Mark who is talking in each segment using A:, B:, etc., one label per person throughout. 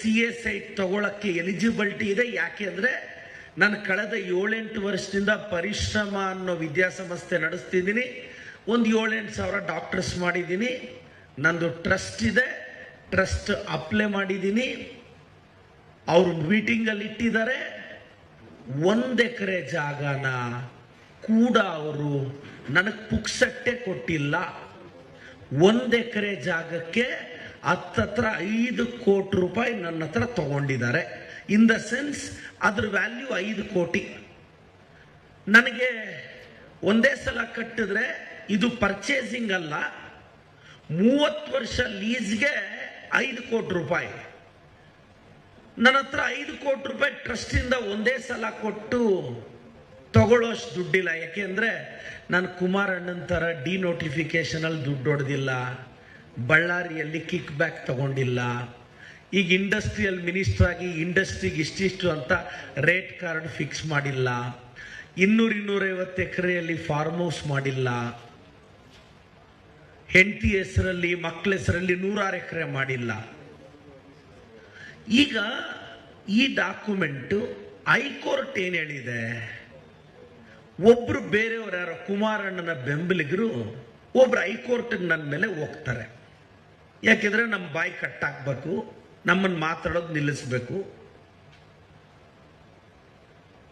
A: CA site ತಗೊಳಕ್ಕೆ eligibility ಇದೆ. ಯಾಕೆ ಅಂದರೆ ನಾನು ಕಳೆದ 7-8 ವರ್ಷದಿಂದ ಪರಿಶ್ರಮ ಅನ್ನೋ ವಿದ್ಯಾಸಂಸ್ಥೆ ನಡೆಸ್ತಿದ್ದೀನಿ. ಒಂದು 7-8 ಸಾವಿರ ಡಾಕ್ಟರ್ಸ್ ಮಾಡಿದ್ದೀನಿ. ನಂದು ಟ್ರಸ್ಟ್ ಇದೆ, ಟ್ರಸ್ಟ್ ಅಪ್ಲೈ ಮಾಡಿದ್ದೀನಿ. ಅವರು ಮೀಟಿಂಗಲ್ಲಿ ಇಟ್ಟಿದ್ದಾರೆ. 1 ಎಕರೆ ಜಾಗನ ಕೂಡ ಅವರು ನನಗೆ ಪುಕ್ಸಟ್ಟೆ ಕೊಟ್ಟಿಲ್ಲ. 1 ಎಕರೆ ಜಾಗಕ್ಕೆ ಹತ್ತತ್ರ 5 ಕೋಟಿ ರೂಪಾಯಿ ನನ್ನ ಹತ್ರ ತಗೊಂಡಿದ್ದಾರೆ. ಇನ್ ದ ಸೆನ್ಸ್ ಅದ್ರ ವ್ಯಾಲ್ಯೂ 5 ಕೋಟಿ. ನನಗೆ ಒಂದೇ ಸಲ ಕಟ್ಟಿದ್ರೆ ಇದು ಪರ್ಚೇಸಿಂಗ್ ಅಲ್ಲ, 30 ವರ್ಷ ಲೀಸ್ಗೆ 5 ಕೋಟಿ ರೂಪಾಯಿ. ನನ್ನ ಹತ್ರ 5 ಕೋಟಿ ರೂಪಾಯಿ ಟ್ರಸ್ಟಿಂದ ಒಂದೇ ಸಲ ಕೊಟ್ಟು ತಗೊಳ್ಳೋಷ್ಟು ದುಡ್ಡಿಲ್ಲ. ಯಾಕೆಂದರೆ ನಾನು ಕುಮಾರಣ್ಣನ ಥರ ಡಿನೋಟಿಫಿಕೇಶನಲ್ಲಿ ದುಡ್ಡು ಹೊಡೆದಿಲ್ಲ, ಬಳ್ಳಾರಿಯಲ್ಲಿ ಕಿಕ್ ಬ್ಯಾಕ್ ತಗೊಂಡಿಲ್ಲ, ಈಗ ಇಂಡಸ್ಟ್ರಿಯಲ್ ಮಿನಿಸ್ಟರ್ ಆಗಿ ಇಂಡಸ್ಟ್ರಿಗೆ ಇಷ್ಟಿಷ್ಟು ಅಂತ ರೇಟ್ ಕಾರ್ಡ್ ಫಿಕ್ಸ್ ಮಾಡಿಲ್ಲ, 200-250 ಎಕರೆಯಲ್ಲಿ ಫಾರ್ಮ್ ಹೌಸ್ ಮಾಡಿಲ್ಲ, ಹೆಂಡತಿ ಹೆಸರಲ್ಲಿ ಮಕ್ಕಳ ಹೆಸರಲ್ಲಿ 100 ಎಕರೆ ಮಾಡಿಲ್ಲ. ಈಗ ಈ ಡಾಕ್ಯುಮೆಂಟು ಹೈಕೋರ್ಟ್ ಏನು ಹೇಳಿದೆ, ಒಬ್ರು ಬೇರೆಯವರು ಯಾರೋ ಕುಮಾರಣ್ಣನ ಬೆಂಬಲಿಗರು ಒಬ್ರು ಹೈಕೋರ್ಟ್ಗೆ ನನ್ನ ಮೇಲೆ ಹೋಗ್ತಾರೆ. ಯಾಕೆಂದ್ರೆ ನಮ್ಮ ಬಾಯಿ ಕಟ್ಟಾಕ್ಬೇಕು, ನಮ್ಮನ್ನು ಮಾತಾಡೋದು ನಿಲ್ಲಿಸ್ಬೇಕು.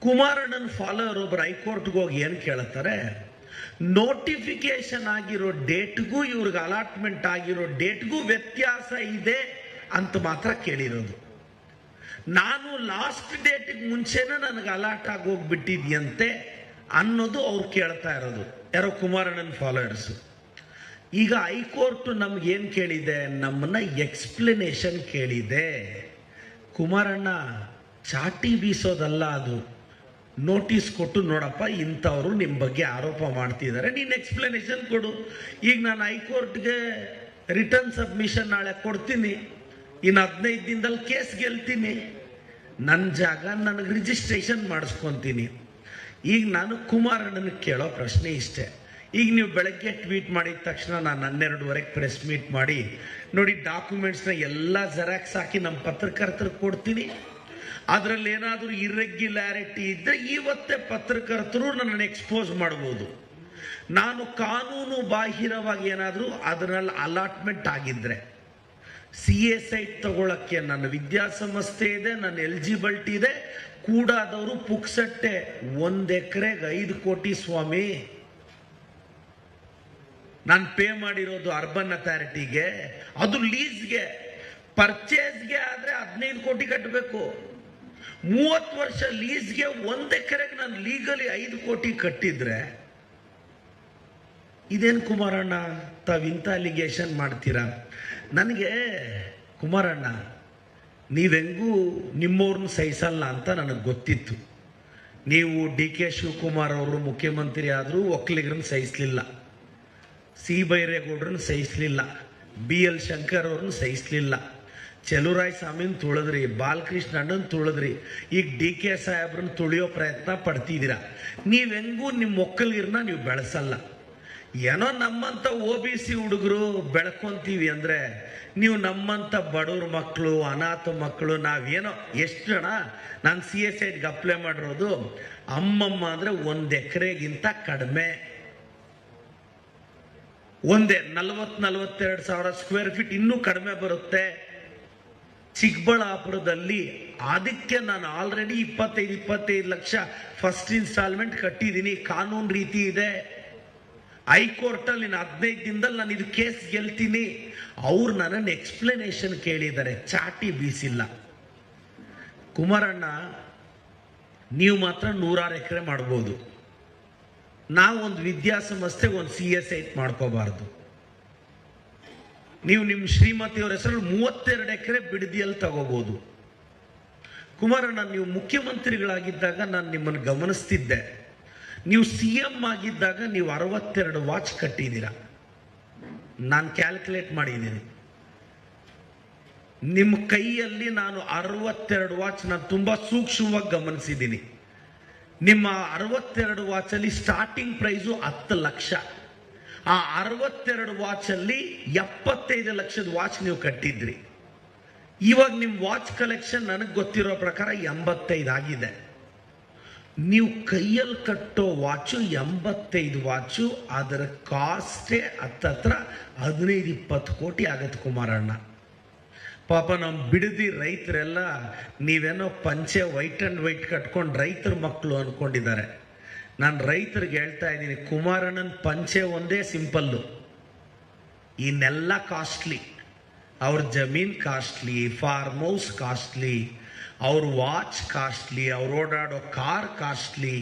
A: ಕುಮಾರಣ್ಣನ ಫಾಲೋವರ್ ಒಬ್ರು ಹೈಕೋರ್ಟ್ಗೆ ಹೋಗಿ ಏನು ಕೇಳ್ತಾರೆ, ನೋಟಿಫಿಕೇಶನ್ ಆಗಿರೋ ಡೇಟ್ಗೂ ಇವ್ರಿಗೆ ಅಲಾಟ್ಮೆಂಟ್ ಆಗಿರೋ ಡೇಟ್ಗೂ ವ್ಯತ್ಯಾಸ ಇದೆ ಅಂತ ಮಾತ್ರ ಕೇಳಿರೋದು. ನಾನು ಲಾಸ್ಟ್ ಡೇಟಿಗೆ ಮುಂಚೆನೇ ನನಗೆ ಅಲಾಟ್ ಆಗಿ ಹೋಗ್ಬಿಟ್ಟಿದ್ಯಂತೆ ಅನ್ನೋದು ಅವ್ರು ಕೇಳ್ತಾ ಇರೋದು, ಯಾರೋ ಕುಮಾರಣ್ಣನ ಫಾಲೋವರ್ಸು. ಈಗ ಹೈಕೋರ್ಟ್ ನಮ್ಗೇನು ಕೇಳಿದೆ, ನಮ್ಮನ್ನ ಎಕ್ಸ್ಪ್ಲನೇಷನ್ ಕೇಳಿದೆ. ಕುಮಾರಣ್ಣ ಚಾಟಿ ಬೀಸೋದಲ್ಲ, ಅದು ನೋಟಿಸ್ ಕೊಟ್ಟು ನೋಡಪ್ಪ ಇಂಥವ್ರು ನಿಮ್ಮ ಬಗ್ಗೆ ಆರೋಪ ಮಾಡ್ತಿದ್ದಾರೆ, ನೀನು ಎಕ್ಸ್ಪ್ಲನೇಷನ್ ಕೊಡು. ಈಗ ನಾನು ಹೈಕೋರ್ಟ್ಗೆ ರಿಟರ್ನ್ ಸಬ್ಮಿಷನ್ ನಾಳೆ ಕೊಡ್ತೀನಿ, ಇನ್ನು 15 ದಿನದಲ್ಲಿ ಕೇಸ್ ಗೆಲ್ತೀನಿ, ನನ್ನ ಜಾಗ ನನಗೆ ರಿಜಿಸ್ಟ್ರೇಷನ್ ಮಾಡಿಸ್ಕೊತೀನಿ. ಈಗ ನಾನು ಕುಮಾರಣ್ಣನ ಕೇಳೋ ಪ್ರಶ್ನೆ ಇಷ್ಟೇ. ಈಗ ನೀವು ಬೆಳಗ್ಗೆ ಟ್ವೀಟ್ ಮಾಡಿದ ತಕ್ಷಣ ನಾನು 12:30 ಪ್ರೆಸ್ ಮೀಟ್ ಮಾಡಿ ನೋಡಿ ಡಾಕ್ಯುಮೆಂಟ್ಸ್ನ ಎಲ್ಲ ಜೆರಾಕ್ಸ್ ಹಾಕಿ ನಮ್ಮ ಪತ್ರಕರ್ತರಿಗೆ ಕೊಡ್ತೀನಿ. ಅದರಲ್ಲಿ ಏನಾದರೂ ಇರ್ರೆಗ್ಯುಲಾರಿಟಿ ಇದ್ದರೆ ಇವತ್ತೇ ಪತ್ರಕರ್ತರು ನನ್ನನ್ನು ಎಕ್ಸ್ಪೋಸ್ ಮಾಡ್ಬೋದು. ನಾನು ಕಾನೂನು ಬಾಹಿರವಾಗಿ ಏನಾದರೂ ಅದರಲ್ಲಿ ಅಲಾಟ್ಮೆಂಟ್ ಆಗಿದ್ದರೆ, CA ಸೈಟ್ ತಗೊಳ್ಳೋಕ್ಕೆ ನನ್ನ ವಿದ್ಯಾಸಂಸ್ಥೆ ಇದೆ, ನನ್ನ ಎಲಿಜಿಬಿಲಿಟಿ ಇದೆ, ಕೂಡಾದವರು ಪುಕ್ಸಟ್ಟೆ 1 ಎಕರೆಗೆ 5 ಕೋಟಿ ಸ್ವಾಮಿ. ನಾನು ಪೇ ಮಾಡಿರೋದು ಅರ್ಬನ್ ಅಥಾರಿಟಿಗೆ, ಅದು ಲೀಸ್ಗೆ. ಪರ್ಚೇಸ್ಗೆ ಆದರೆ 15 ಕೋಟಿ ಕಟ್ಟಬೇಕು. 30 ವರ್ಷ ಲೀಸ್ಗೆ 1 ಎಕರೆಗೆ ನಾನು ಲೀಗಲಿ 5 ಕೋಟಿ ಕಟ್ಟಿದ್ರೆ ಇದೇನು ಕುಮಾರಣ್ಣ ತಾವಿಂಥ ಅಲಿಗೇಷನ್ ಮಾಡ್ತೀರಾ? ನನಗೆ ಕುಮಾರಣ್ಣ ನೀವೆಂಗೂ ನಿಮ್ಮವ್ರನ್ನ ಸಹಿಸಲ್ಲ ಅಂತ ನನಗೆ ಗೊತ್ತಿತ್ತು. ನೀವು DK ಶಿವಕುಮಾರ್ ಅವರು ಮುಖ್ಯಮಂತ್ರಿ ಆದರೂ ಒಕ್ಕಲಿಗರನ್ನ ಸಹಿಸಲಿಲ್ಲ, ಸಿ ಬೈರೇಗೌಡ್ರನ್ನ ಸಹಿಸಲಿಲ್ಲ, BL ಶಂಕರ್ ಅವ್ರನ್ನ ಸಹಿಸಲಿಲ್ಲ, ಚೆಲುವರಾಯ ಸ್ವಾಮಿನ ತುಳಿದ್ರಿ, ಬಾಲಕೃಷ್ಣ ಅಣ್ಣನ ತುಳಿದ್ರಿ, ಈಗ DK ಸಾಹೇಬ್ರನ್ನ ತುಳಿಯೋ ಪ್ರಯತ್ನ ಪಡ್ತಿದ್ದೀರಾ. ನೀವೆಂಗೂ ನಿಮ್ಮ ಒಕ್ಕಲಿಗರನ್ನ ನೀವು ಬೆಳೆಸಲ್ಲ. ಏನೋ ನಮ್ಮಂಥ OBC ಹುಡುಗರು ಬೆಳ್ಕೊಂತೀವಿ ಅಂದರೆ ನೀವು ನಮ್ಮಂಥ ಬಡವ್ರ ಮಕ್ಕಳು, ಅನಾಥ ಮಕ್ಕಳು, ನಾವೇನೋ ಎಷ್ಟು ಜನ ನಾನು CA ಸೈಟ್ಗೆ ಅಪ್ಲೈ ಮಾಡಿರೋದು ಅಮ್ಮಮ್ಮ ಅಂದರೆ 1 ಎಕರೆಗಿಂತ ಕಡಿಮೆ, ಒಂದೇ 40-42 ಸಾವಿರ ಸ್ಕ್ವೇರ್ ಫೀಟ್, ಇನ್ನೂ ಕಡಿಮೆ ಬರುತ್ತೆ. ಚಿಕ್ಕಬಳ್ಳಾಪುರದಲ್ಲಿ ಅದಕ್ಕೆ ನಾನು ಆಲ್ರೆಡಿ 25 ಲಕ್ಷ ಫಸ್ಟ್ ಇನ್ಸ್ಟಾಲ್ಮೆಂಟ್ ಕಟ್ಟಿದ್ದೀನಿ. ಕಾನೂನು ರೀತಿ ಇದೆ. ಹೈಕೋರ್ಟಲ್ಲಿ 15 ದಿನದಲ್ಲಿ ನಾನು ಇದು ಕೇಸ್ ಗೆಲ್ತೀನಿ. ಅವ್ರು ನನ್ನನ್ನು ಎಕ್ಸ್ಪ್ಲನೇಷನ್ ಕೇಳಿದ್ದಾರೆ, ಚಾಟಿ ಬೀಸಿಲ್ಲ. ಕುಮಾರಣ್ಣ ನೀವು ಮಾತ್ರ 100 ಎಕರೆ ಮಾಡ್ಬೋದು, ನಾವೊಂದು ವಿದ್ಯಾಸಂಸ್ಥೆಗೆ ಒಂದು CA ಸೈಟ್ ಮಾಡ್ಕೋಬಾರ್ದು. ನೀವು ನಿಮ್ಮ ಶ್ರೀಮತಿಯವರ ಹೆಸರಲ್ಲಿ 32 ಎಕರೆ ಬಿಡದಿಯಲ್ಲಿ ತಗೋಬಹುದು. ಕುಮಾರಣ್ಣ ನೀವು ಮುಖ್ಯಮಂತ್ರಿಗಳಾಗಿದ್ದಾಗ ನಾನು ನಿಮ್ಮನ್ನು ಗಮನಿಸ್ತಿದ್ದೆ. ನೀವು CM ಆಗಿದ್ದಾಗ ನೀವು 62 ವಾಚ್ ಕಟ್ಟಿದ್ದೀರಾ. ನಾನು ಕ್ಯಾಲ್ಕುಲೇಟ್ ಮಾಡಿದ್ದೀನಿ, ನಿಮ್ಮ ಕೈಯಲ್ಲಿ ನಾನು 62 ವಾಚ್ ನಾನು ತುಂಬ ಸೂಕ್ಷ್ಮವಾಗಿ ಗಮನಿಸಿದ್ದೀನಿ. ನಿಮ್ಮ 62 ವಾಚಲ್ಲಿ ಸ್ಟಾರ್ಟಿಂಗ್ ಪ್ರೈಸು 10 ಲಕ್ಷ. ಆ 62 ವಾಚಲ್ಲಿ 75 ಲಕ್ಷದ ವಾಚ್ ನೀವು ಕಟ್ಟಿದ್ರಿ. ಇವಾಗ ನಿಮ್ಮ ವಾಚ್ ಕಲೆಕ್ಷನ್ ನನಗೆ ಗೊತ್ತಿರೋ ಪ್ರಕಾರ 85 ಆಗಿದೆ. ನೀವು ಕೈಯಲ್ಲಿ ಕಟ್ಟೋ ವಾಚು 85 ವಾಚು, ಅದರ ಕಾಸ್ಟೇ ಹತ್ತತ್ರ 15-20 ಕೋಟಿ ಆಗತ್ತೆ ಕುಮಾರಣ್ಣ. ಪಾಪ ನಮ್ಮ ಬಿಡದಿ ರೈತರೆಲ್ಲ ನೀವೇನೋ ಪಂಚೆ ವೈಟ್ ಆ್ಯಂಡ್ ವೈಟ್ ಕಟ್ಕೊಂಡು ರೈತರ ಮಕ್ಕಳು ಅಂದ್ಕೊಂಡಿದ್ದಾರೆ. ನಾನು ರೈತರಿಗೆ ಹೇಳ್ತಾ ಇದ್ದೀನಿ, ಕುಮಾರಣ್ಣನ ಪಂಚೆ ಒಂದೇ ಸಿಂಪಲ್ಲು, ಇನ್ನೆಲ್ಲ ಕಾಸ್ಟ್ಲಿ. ಅವ್ರ ಜಮೀನ್ ಕಾಸ್ಟ್ಲಿ, ಫಾರ್ಮ್ ಹೌಸ್ ಕಾಸ್ಟ್ಲಿ, ಅವ್ರ ವಾಚ್ ಕಾಸ್ಟ್ಲಿ, ಅವ್ರು ಓಡಾಡೋ ಕಾರ್ ಕಾಸ್ಟ್ಲಿ.